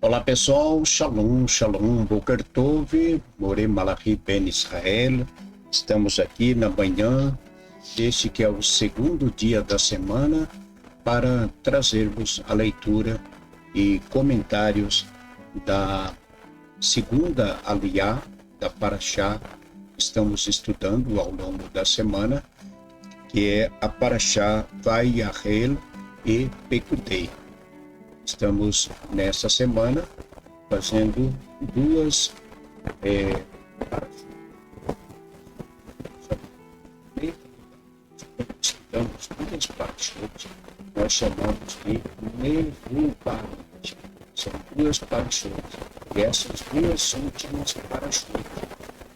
Olá pessoal, Shalom, Shalom, Boker Tov, Morei Malachi Ben Israel. Estamos aqui na manhã deste que é o segundo dia da semana para trazermos a leitura e comentários da segunda aliyá da Parashá. Estamos estudando ao longo da semana, que é a Parashá Vayahel e Pekudei. Estamos nessa semana fazendo duas estudamos duas parashot, nós chamamos de Nevuot. São duas parashot. E essas duas últimas parashot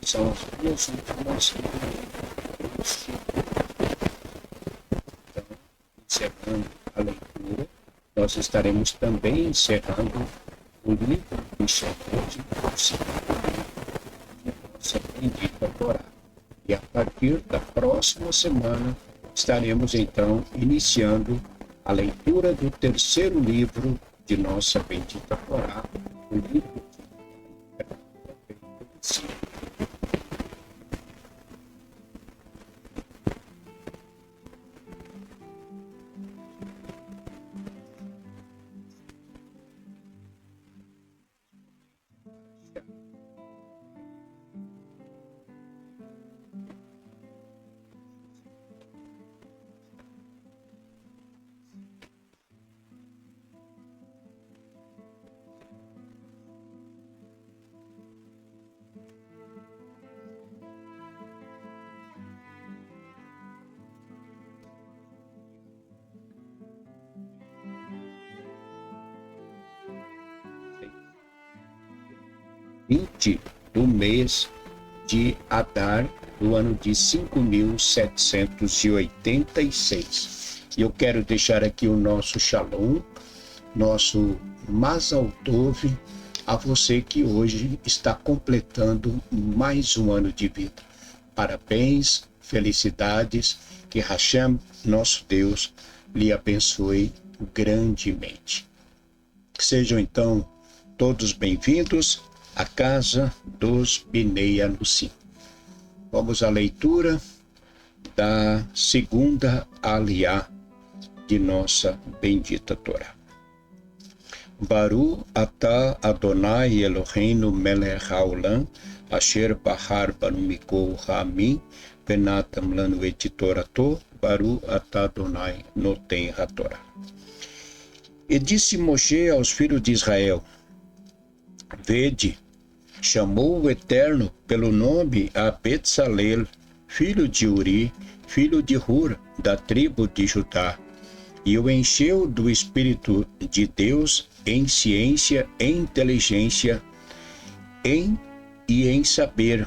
são as duas últimas então, encerrando a leitura. Nós estaremos também encerrando o livro de Shavuot, o segundo livro de nossa bendita Torá. E a partir da próxima semana estaremos então iniciando a leitura do terceiro livro de nossa bendita Torá, o livro de do mês de Adar, do ano de 5.786. E eu quero deixar aqui o nosso Shalom, nosso Mazal Tov, a você que hoje está completando mais um ano de vida. Parabéns, felicidades, que Hashem, nosso Deus, lhe abençoe grandemente. Sejam então todos bem-vindos a casa dos Binei Anusim. Vamos à leitura da segunda aliyá de nossa bendita Torá. Baru atah Adonai Eloheinu melech haolam asher bahar banu mikol ha'amim venatam lanu et torato Baru atah Adonai noten hatorá. E disse Moshe aos filhos de Israel: Vede, chamou o Eterno pelo nome a Betsalel, filho de Uri, filho de Hur, da tribo de Judá, e o encheu do Espírito de Deus em ciência, em inteligência, em saber,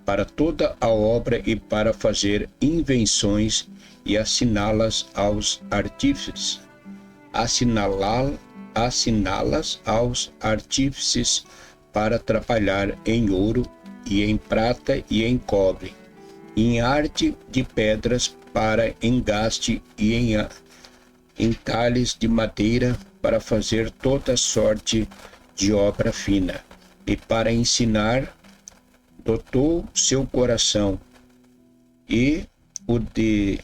para toda a obra e para fazer invenções e assiná-las aos artífices. Assiná-las aos artífices para trabalhar em ouro e em prata e em cobre, em arte de pedras para engaste e em talhes de madeira para fazer toda sorte de obra fina, e para ensinar dotou seu coração, e o de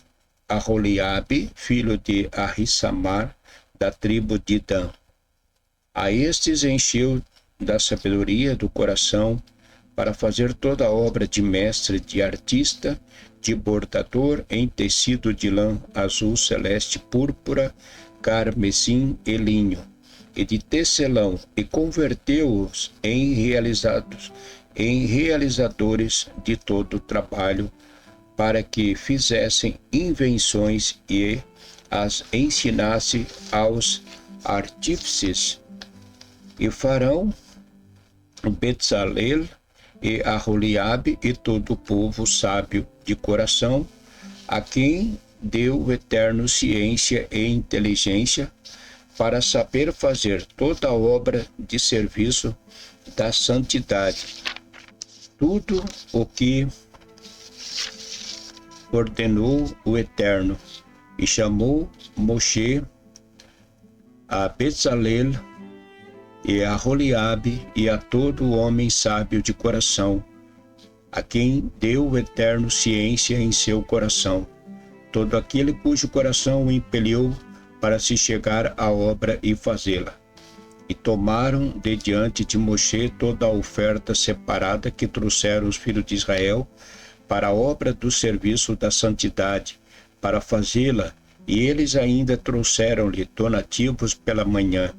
Aholiabe, filho de Ahissamar, da tribo de Dan. A estes encheu da sabedoria do coração para fazer toda a obra de mestre, de artista, de bordador em tecido de lã azul celeste, púrpura, carmesim e linho, e de tecelão, e converteu-os em realizadores de todo o trabalho, para que fizessem invenções e as ensinasse aos artífices. E farão Betsalel e Aholiabe e todo o povo sábio de coração, a quem deu o Eterno ciência e inteligência, para saber fazer toda a obra de serviço da santidade. Tudo o que ordenou o Eterno, e chamou Moshe a Betsalel e a Aholiabe, e a todo homem sábio de coração, a quem deu o eterno ciência em seu coração, todo aquele cujo coração o impeliu para se chegar à obra e fazê-la. E tomaram de diante de Moshe toda a oferta separada que trouxeram os filhos de Israel para a obra do serviço da santidade, para fazê-la, e eles ainda trouxeram-lhe donativos pela manhã,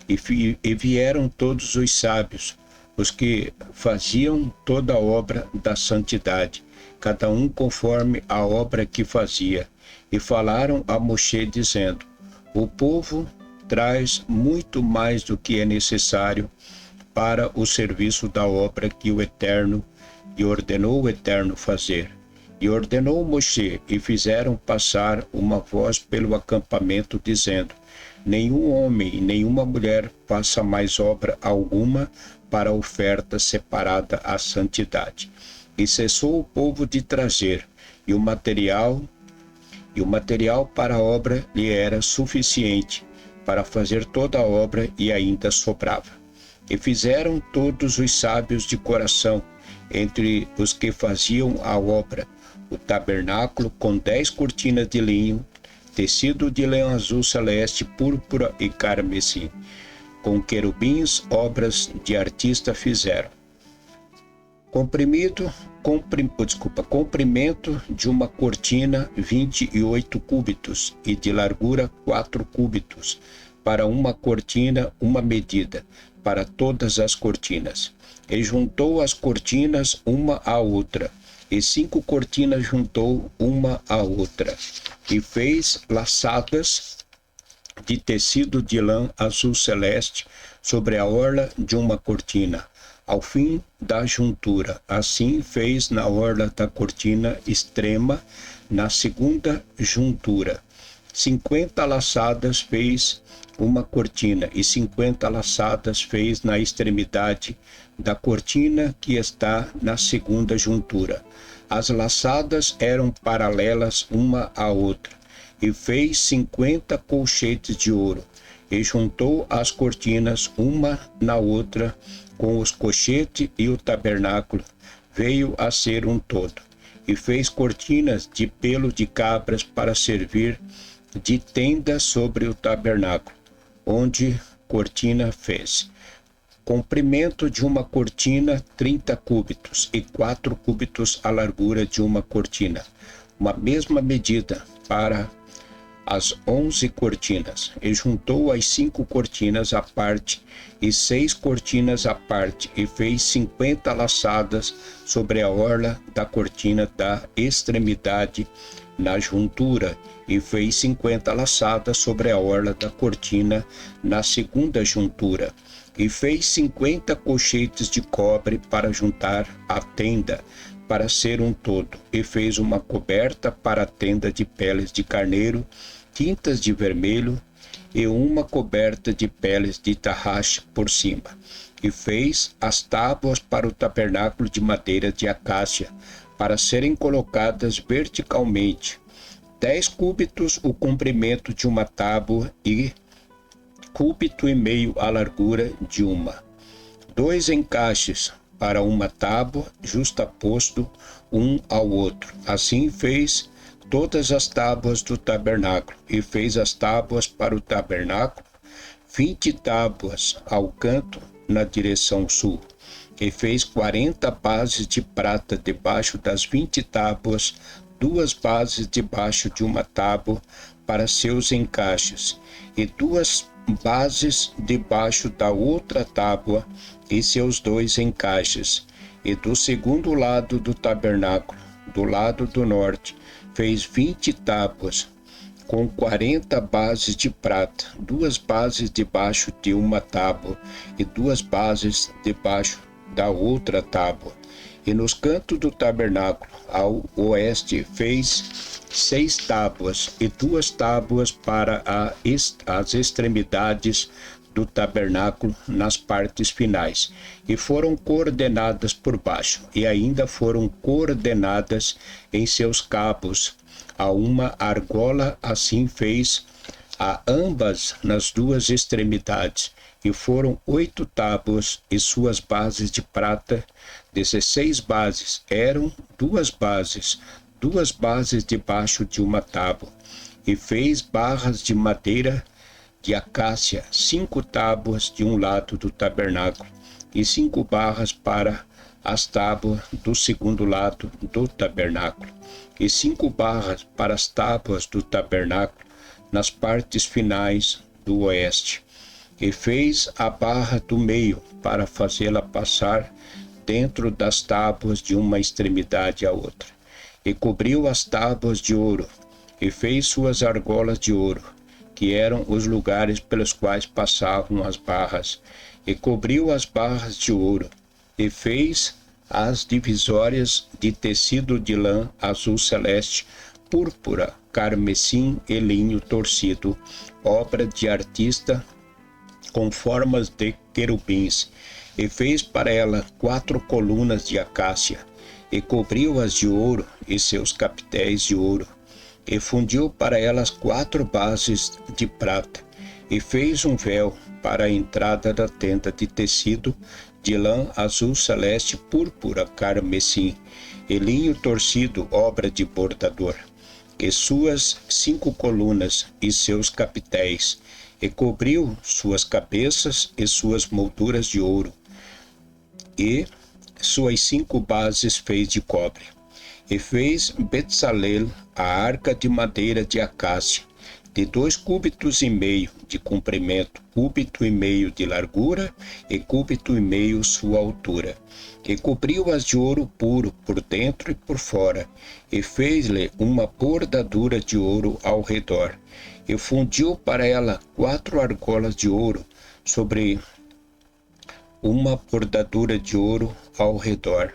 e vieram todos os sábios, os que faziam toda a obra da santidade, cada um conforme a obra que fazia, e falaram a Moshe dizendo: o povo traz muito mais do que é necessário para o serviço da obra que o Eterno e ordenou o Eterno fazer. E ordenou Moshe, e fizeram passar uma voz pelo acampamento, dizendo: nenhum homem e nenhuma mulher faça mais obra alguma para a oferta separada à santidade. E cessou o povo de trazer, e o material para a obra lhe era suficiente para fazer toda a obra, e ainda sobrava. E fizeram todos os sábios de coração, entre os que faziam a obra, o tabernáculo com 10 cortinas de linho, tecido de lã azul celeste, púrpura e carmesim. Com querubins, obras de artista fizeram. Comprimento de uma cortina 28 cúbitos, e de largura 4 cúbitos, para uma cortina uma medida, para todas as cortinas. E juntou as cortinas uma à outra, e 5 cortinas juntou uma à outra, e fez laçadas de tecido de lã azul celeste sobre a orla de uma cortina, ao fim da juntura. Assim fez na orla da cortina extrema, na segunda juntura. 50 laçadas fez uma cortina, e 50 laçadas fez na extremidade da cortina que está na segunda juntura. As laçadas eram paralelas uma à outra, e fez 50 colchetes de ouro, e juntou as cortinas uma na outra, com os colchetes, e o tabernáculo veio a ser um todo. E fez cortinas de pelo de cabras para servir de tenda sobre o tabernáculo, onde cortina fez. Comprimento de uma cortina 30 cúbitos, e 4 cúbitos a largura de uma cortina, uma mesma medida para as 11 cortinas. E juntou as 5 cortinas à parte e 6 cortinas à parte, e fez 50 laçadas sobre a orla da cortina da extremidade na juntura, e fez 50 laçadas sobre a orla da cortina na segunda juntura, e fez 50 colchetes de cobre para juntar a tenda, para ser um todo, e fez uma coberta para a tenda de peles de carneiro, tintas de vermelho, e uma coberta de peles de tarraxe por cima. E fez as tábuas para o tabernáculo de madeira de acácia, para serem colocadas verticalmente, 10 cúbitos o comprimento de uma tábua, e 1,5 cúbito a largura de uma. 2 encaixes para uma tábua, justaposto um ao outro. Assim fez todas as tábuas do tabernáculo, e fez as tábuas para o tabernáculo, 20 tábuas ao canto na direção sul, e fez 40 bases de prata debaixo das 20 tábuas, 2 bases debaixo de uma tábua para seus encaixes, e 2 bases debaixo da outra tábua e seus 2 encaixes. E do segundo lado do tabernáculo, do lado do norte, fez 20 tábuas, com 40 bases de prata, 2 bases debaixo de uma tábua e 2 bases debaixo da outra tábua. E nos cantos do tabernáculo, ao oeste, fez 6 tábuas, e 2 tábuas para as extremidades do tabernáculo nas partes finais, e foram coordenadas por baixo, e ainda foram coordenadas em seus cabos a uma argola. Assim fez a ambas nas 2 extremidades, e foram 8 tábuas e suas bases de prata, 16 bases, eram 2 bases debaixo de uma tábua, e fez barras de madeira de acácia, 5 tábuas de um lado do tabernáculo, e 5 barras para as tábuas do segundo lado do tabernáculo, e 5 barras para as tábuas do tabernáculo nas partes finais do oeste. E fez a barra do meio para fazê-la passar dentro das tábuas de uma extremidade à outra. E cobriu as tábuas de ouro, e fez suas argolas de ouro, que eram os lugares pelos quais passavam as barras, e cobriu as barras de ouro, e fez as divisórias de tecido de lã azul celeste, púrpura, carmesim e linho torcido, obra de artista, com formas de querubins, e fez para ela 4 colunas de acácia, e cobriu-as de ouro e seus capitéis de ouro, e fundiu para elas 4 bases de prata, e fez um véu para a entrada da tenda de tecido de lã azul celeste, púrpura, carmesim e linho torcido, obra de bordador, e suas 5 colunas e seus capitéis, e cobriu suas cabeças e suas molduras de ouro, e suas 5 bases fez de cobre. E fez Betzalel a arca de madeira de acácia, de 2,5 cúbitos de comprimento, 1,5 cúbito de largura, e 1,5 cúbito sua altura. E cobriu-as de ouro puro por dentro e por fora, e fez-lhe uma bordadura de ouro ao redor, e fundiu para ela 4 argolas de ouro sobre uma bordadura de ouro ao redor,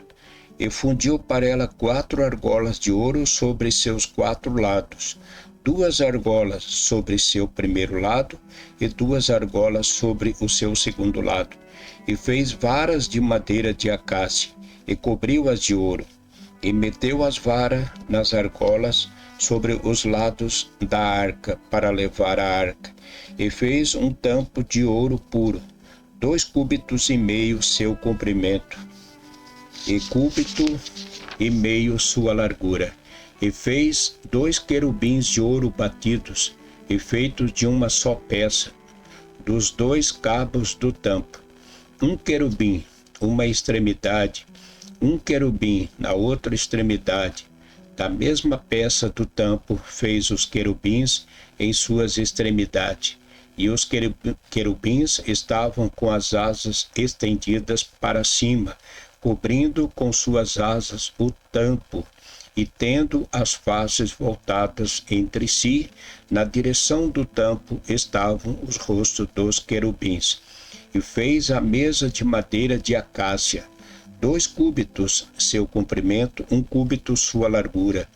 e fundiu para ela 4 argolas de ouro sobre seus 4 lados, 2 argolas sobre seu primeiro lado e 2 argolas sobre o seu segundo lado, e fez varas de madeira de acácia, e cobriu-as de ouro, e meteu as varas nas argolas sobre os lados da arca para levar a arca, e fez um tampo de ouro puro, 2,5 cúbitos seu comprimento, e 1,5 cúbito sua largura, e fez 2 querubins de ouro batidos, e feitos de uma só peça, dos 2 cabos do tampo, um querubim, uma extremidade, um querubim na outra extremidade. Da mesma peça do tampo fez os querubins em suas extremidades, e os querubins estavam com as asas estendidas para cima, cobrindo com suas asas o tampo, e tendo as faces voltadas entre si, na direção do tampo estavam os rostos dos querubins. E fez a mesa de madeira de acácia, 2 cúbitos seu comprimento, 1 cúbito sua largura,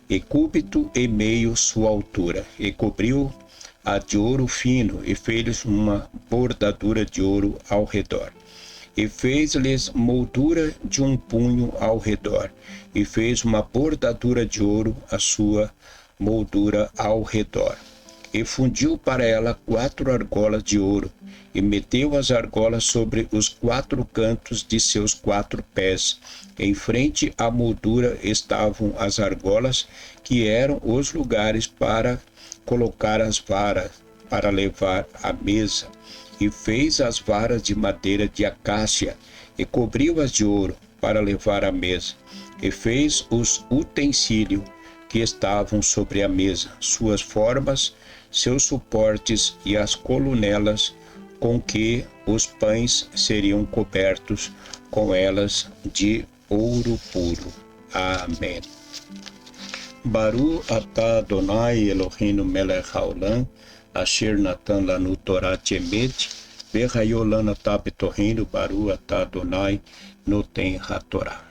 e 1,5 cúbito sua altura, e cobriu a de ouro fino, e fez uma bordadura de ouro ao redor. E fez-lhes moldura de um punho ao redor, e fez uma bordadura de ouro a sua moldura ao redor. E fundiu para ela 4 argolas de ouro, e meteu as argolas sobre os 4 cantos de seus 4 pés. Em frente à moldura estavam as argolas, que eram os lugares para colocar as varas, para levar a mesa. E fez as varas de madeira de acácia, e cobriu-as de ouro, para levar a mesa. E fez os utensílios que estavam sobre a mesa, suas formas, seus suportes e as colunelas com que os pães seriam cobertos, com elas de ouro puro. Amém. Baru atah Adonai Eloheinu melech haolam, asher natan lanu Torah emet, ve'hayo lanu atah betoreinu, Baru atah Adonai noten hatorah.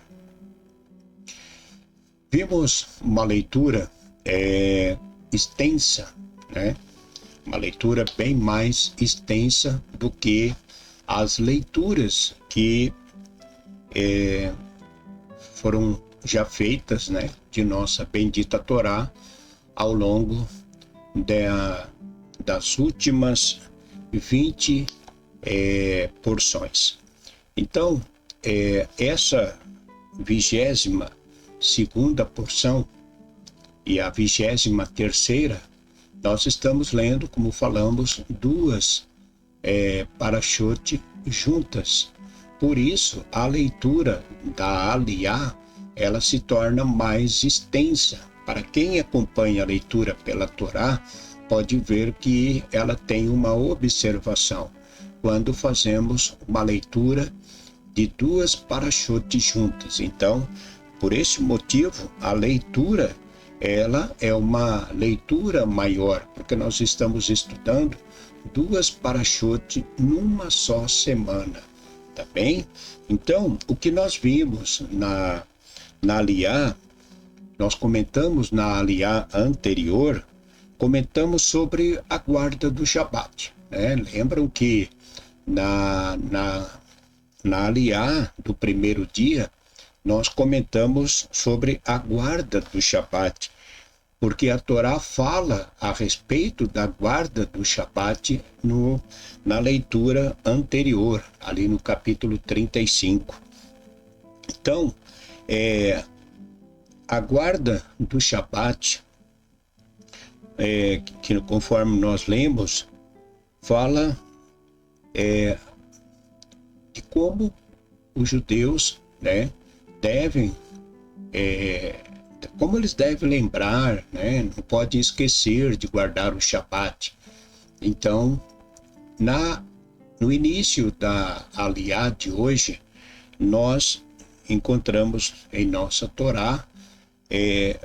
Vimos uma leitura extensa, né? Uma leitura bem mais extensa do que as leituras que foram já feitas, né, de nossa bendita Torá ao longo das últimas 20 porções. Então, essa 22ª porção e a 23ª, nós estamos lendo, como falamos, duas parashot juntas. Por isso, a leitura da Aliyah, ela se torna mais extensa. Para quem acompanha a leitura pela Torá, pode ver que ela tem uma observação quando fazemos uma leitura de duas parashot juntas. Então, por esse motivo, a leitura, ela é uma leitura maior, porque nós estamos estudando duas parashot numa só semana, tá bem? Então, o que nós vimos na Aliyah, nós comentamos na Aliyah anterior, comentamos sobre a guarda do Shabat, né? Lembram que na Aliyah do primeiro dia, nós comentamos sobre a guarda do Shabat, porque a Torá fala a respeito da guarda do Shabat na leitura anterior, ali no capítulo 35. Então, a guarda do Shabat, que conforme nós lemos, fala de como os judeus, né, devem, como eles devem lembrar, né, não pode esquecer de guardar o Shabat. Então, no início da Aliyah de hoje, nós encontramos em nossa Torá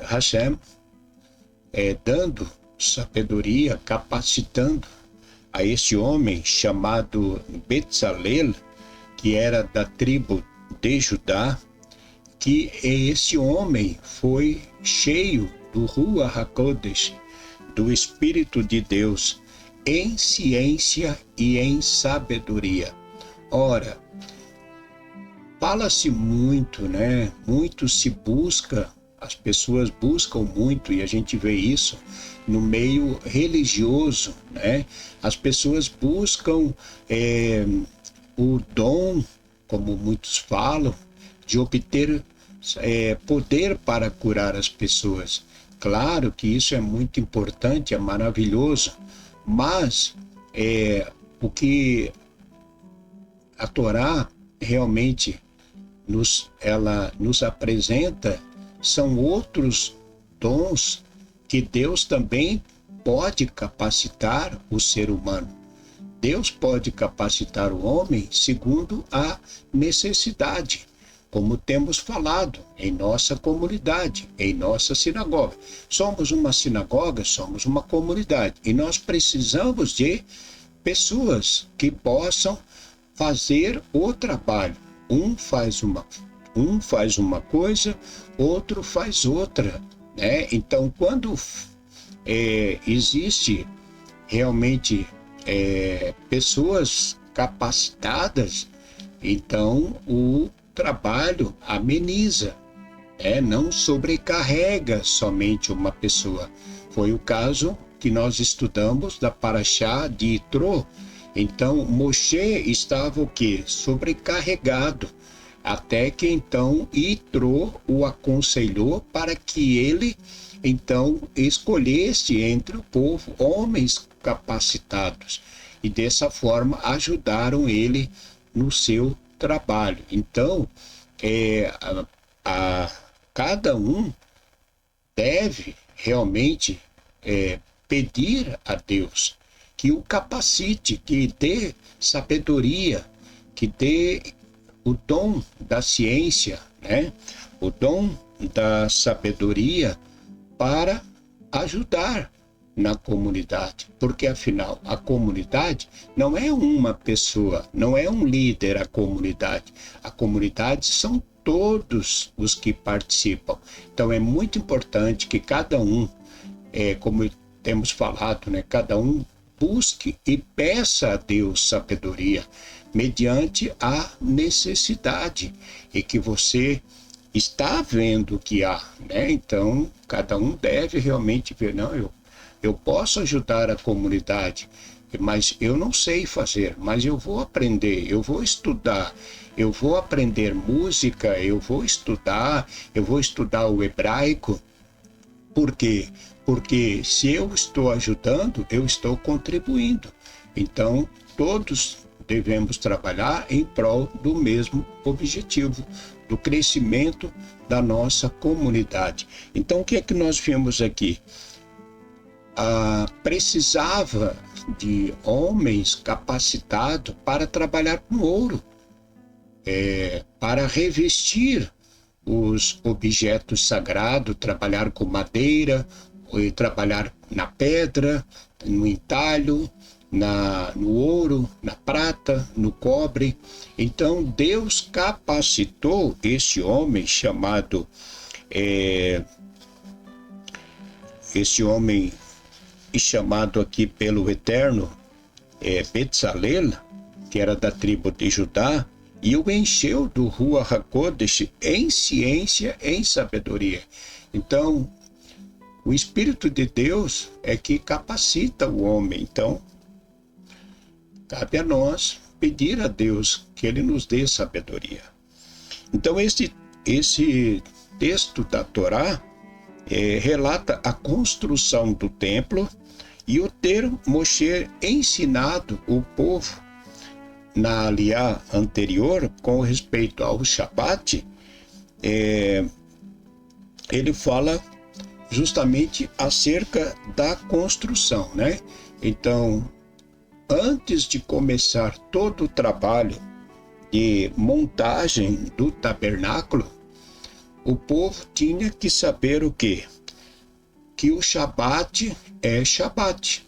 Hashem dando sabedoria, capacitando a esse homem chamado Betzalel, que era da tribo de Judá, que esse homem foi cheio do Ruach HaKodesh, do Espírito de Deus, em ciência e em sabedoria. Ora, fala-se muito, né? Muito se busca, as pessoas buscam muito, e a gente vê isso no meio religioso, né? As pessoas buscam o dom, como muitos falam, de obter poder para curar as pessoas. Claro que isso é muito importante, é maravilhoso, mas o que a Torá realmente ela nos apresenta são outros dons que Deus também pode capacitar o ser humano. Deus pode capacitar o homem segundo a necessidade, como temos falado em nossa comunidade, em nossa sinagoga. Somos uma sinagoga, somos uma comunidade, e nós precisamos de pessoas que possam fazer o trabalho. Um faz uma coisa, outro faz outra, né? Então, quando existe realmente pessoas capacitadas, então o trabalho ameniza, não sobrecarrega somente uma pessoa. Foi o caso que nós estudamos da Parashá de Itró. Então, Moshe estava o quê? Sobrecarregado, até que então Itró o aconselhou para que ele então escolhesse entre o povo homens capacitados, e dessa forma ajudaram ele no seu trabalho. Então, cada um deve realmente pedir a Deus que o capacite, que dê sabedoria, que dê o dom da ciência, né? O dom da sabedoria para ajudar na comunidade, porque afinal a comunidade não é uma pessoa, não é um líder. A comunidade são todos os que participam. Então é muito importante que cada um, como temos falado, né, cada um busque e peça a Deus sabedoria mediante a necessidade, e que você está vendo que há, né? Então cada um deve realmente ver, não, eu posso ajudar a comunidade, mas eu não sei fazer, mas eu vou aprender, eu vou estudar, eu vou aprender música, eu vou estudar o hebraico. Por quê? Porque se eu estou ajudando, eu estou contribuindo. Então, todos devemos trabalhar em prol do mesmo objetivo, do crescimento da nossa comunidade. Então, o que é que nós vimos aqui? Precisava de homens capacitados para trabalhar com ouro, para revestir os objetos sagrados, trabalhar com madeira, trabalhar na pedra, no entalho, no ouro, na prata, no cobre. Então Deus capacitou esse homem chamado, chamado aqui pelo Eterno, Betzalel, que era da tribo de Judá, e o encheu do Ruach HaKodesh em ciência, em sabedoria. Então, o Espírito de Deus é que capacita o homem. Então, cabe a nós pedir a Deus que Ele nos dê sabedoria. Então, esse texto da Torá relata a construção do templo e o ter Moshe ensinado o povo na aliá anterior com respeito ao Shabat. Ele fala justamente acerca da construção, né? Então, antes de começar todo o trabalho de montagem do tabernáculo, o povo tinha que saber o quê? Que o Shabat é Shabat,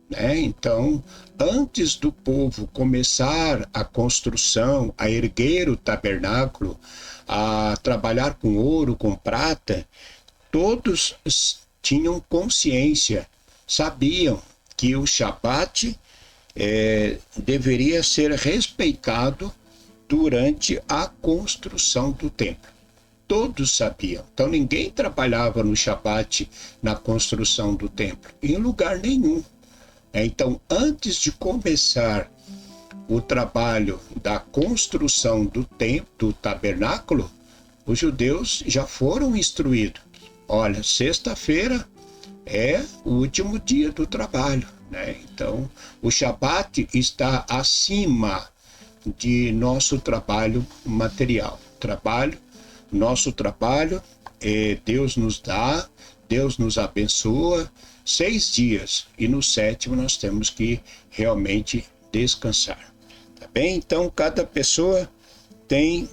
né? Então, antes do povo começar a construção, a erguer o tabernáculo, a trabalhar com ouro, com prata, todos tinham consciência, sabiam que o Shabat deveria ser respeitado durante a construção do templo. Todos sabiam. Então ninguém trabalhava no Shabat na construção do templo, em lugar nenhum. Então, antes de começar o trabalho da construção do templo, do tabernáculo, os judeus já foram instruídos. Olha, sexta-feira é o último dia do trabalho, né? Então, o Shabat está acima de nosso trabalho material. Nosso trabalho, Deus nos dá, Deus nos abençoa 6 dias, e no 7º nós temos que realmente descansar, tá bem? Então, cada pessoa tem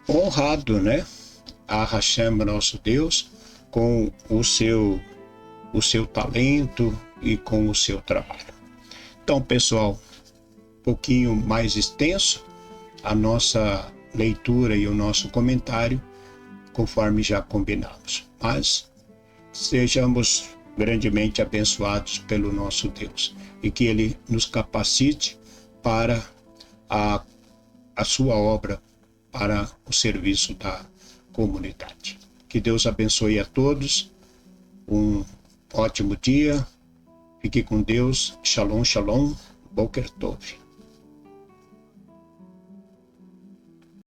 honrado, né, a Hashem, nosso Deus, com o seu talento e com o seu trabalho. Então, pessoal, um pouquinho mais extenso a nossa leitura e o nosso comentário, conforme já combinamos. Mas sejamos grandemente abençoados pelo nosso Deus e que Ele nos capacite para a sua obra, para o serviço da comunidade. Que Deus abençoe a todos, um ótimo dia, fique com Deus, Shalom, Shalom, Boker Tov.